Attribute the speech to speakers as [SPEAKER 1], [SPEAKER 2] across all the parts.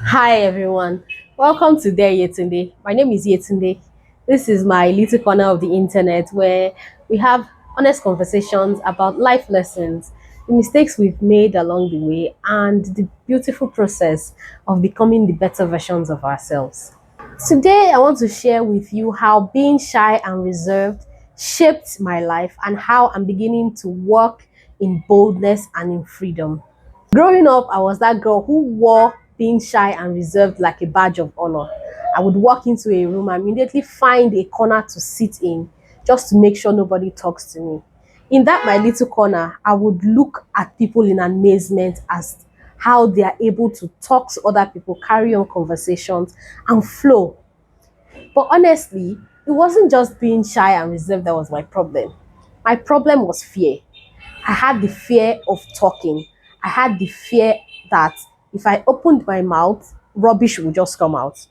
[SPEAKER 1] Hi everyone, welcome to There Yetunde. My name is Yetunde. This is my little corner of the internet where we have honest conversations about life lessons, the mistakes we've made along the way, and the beautiful process of becoming the better versions of ourselves. Today, I want to share with you how being shy and reserved shaped my life and how I'm beginning to walk in boldness and in freedom. Growing up, I was that girl who wore being shy and reserved like a badge of honor. I would walk into a room and immediately find a corner to sit in just to make sure nobody talks to me. In that my little corner, I would look at people in amazement as how they are able to talk to other people, carry on conversations, and flow. But honestly, it wasn't just being shy and reserved that was my problem. My problem was fear. I had the fear of talking. I had the fear that if I opened my mouth, rubbish would just come out.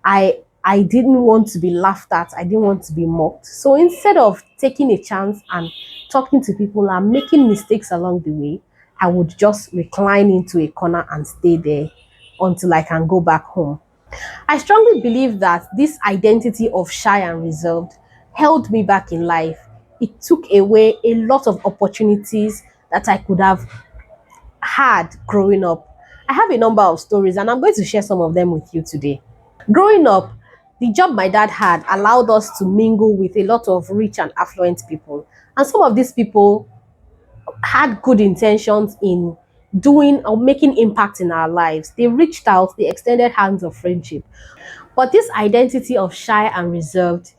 [SPEAKER 1] I didn't want to be laughed at. I didn't want to be mocked. So instead of taking a chance and talking to people and making mistakes along the way, I would just recline into a corner and stay there until I can go back home. I strongly believe that this identity of shy and reserved held me back in life. It took away a lot of opportunities that I could have had growing up. I have a number of stories and I'm going to share some of them with you today. Growing up, the job my dad had allowed us to mingle with a lot of rich and affluent people. And some of these people had good intentions in doing or making impact in our lives. They reached out, they extended hands of friendship. But this identity of shy and reserved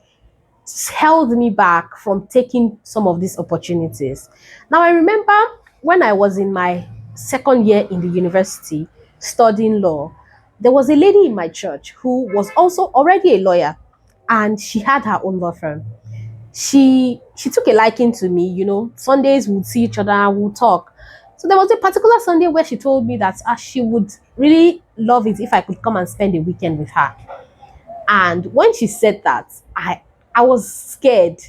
[SPEAKER 1] held me back from taking some of these opportunities. Now, I remember when I was in my second year in the university studying law, there was a lady in my church who was also already a lawyer and she had her own law firm. She took a liking to me, Sundays we'd see each other and we'd talk. So there was a particular Sunday where she told me that she would really love it if I could come and spend a weekend with her. And when she said that, I was scared.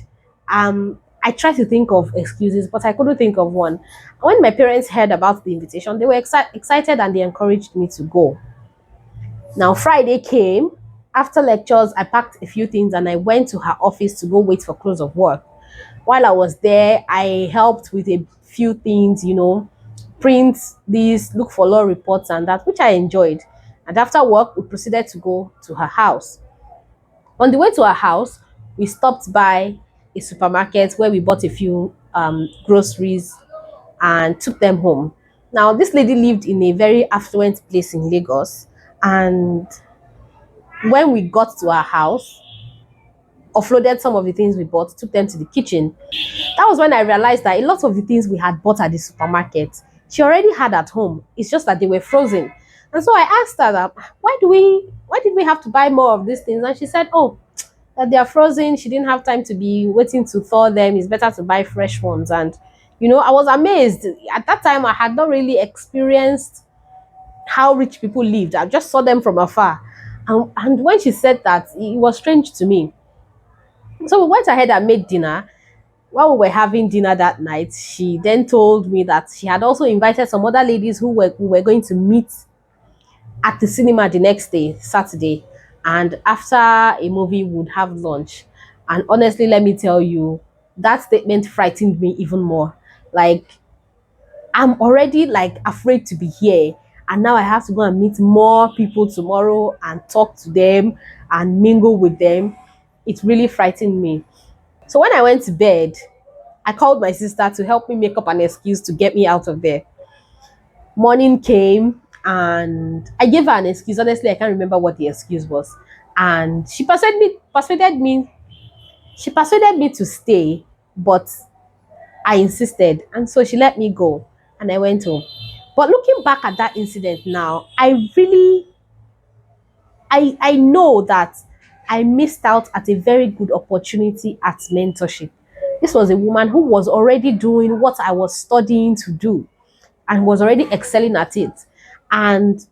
[SPEAKER 1] I tried to think of excuses, but I couldn't think of one. When my parents heard about the invitation, they were excited and they encouraged me to go. Now Friday came. After lectures, I packed a few things and I went to her office to go wait for close of work. While I was there, I helped with a few things, print these, look for law reports and that, which I enjoyed. And after work, we proceeded to go to her house. On the way to our house, we stopped by a supermarket where we bought a few groceries and took them home. Now, this lady lived in a very affluent place in Lagos, and when we got to our house, offloaded some of the things we bought, took them to the kitchen. That was when I realized that a lot of the things we had bought at the supermarket, she already had at home. It's just that they were frozen. And so I asked her that why did we have to buy more of these things? And she said, oh, that they are frozen. She didn't have time to be waiting to thaw them. It's better to buy fresh ones. And I was amazed. At that time, I had not really experienced how rich people lived. I just saw them from afar. And when she said that, it was strange to me. So we went ahead and made dinner. While we were having dinner that night, she then told me that she had also invited some other ladies who were going to meet at the cinema the next day, Saturday. And after a movie, would have lunch. And honestly, let me tell you, that statement frightened me even more. Like, I'm already like afraid to be here. And now I have to go and meet more people tomorrow and talk to them and mingle with them. It really frightened me. So when I went to bed, I called my sister to help me make up an excuse to get me out of there. Morning came and I gave her an excuse. Honestly, I can't remember what the excuse was. And she persuaded me to stay, but I insisted. And so she let me go and I went home. But looking back at that incident now, I know that I missed out at a very good opportunity at mentorship. This was a woman who was already doing what I was studying to do and was already excelling at it. And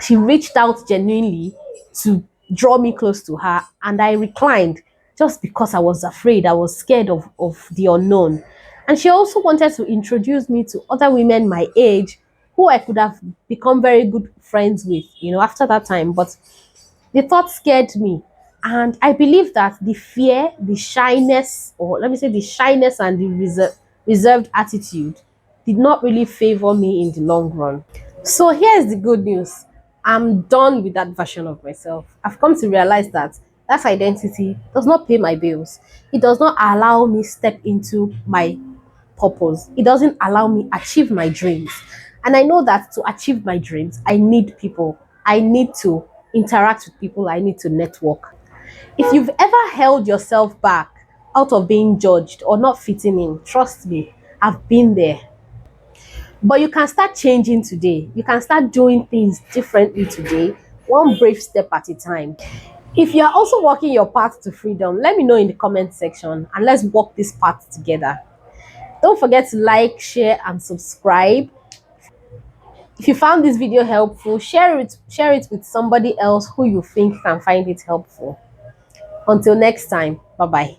[SPEAKER 1] she reached out genuinely to draw me close to her, and I reclined just because I was afraid. I was scared of the unknown. And she also wanted to introduce me to other women my age who I could have become very good friends with, after that time. But the thought scared me. And I believe that the fear, the shyness, or let me say the shyness and the reserved attitude did not really favor me in the long run. So here's the good news. I'm done with that version of myself. I've come to realize that that identity does not pay my bills. It does not allow me step into my purpose. It doesn't allow me achieve my dreams. And I know that to achieve my dreams, I need people. I need to interact with people. I need to network. If you've ever held yourself back out of being judged or not fitting in, trust me, I've been there. But you can start changing today. You can start doing things differently today, one brave step at a time. If you are also walking your path to freedom, let me know in the comment section and let's walk this path together. Don't forget to like, share, and subscribe. If you found this video helpful, share it with somebody else who you think can find it helpful. Until next time, bye bye.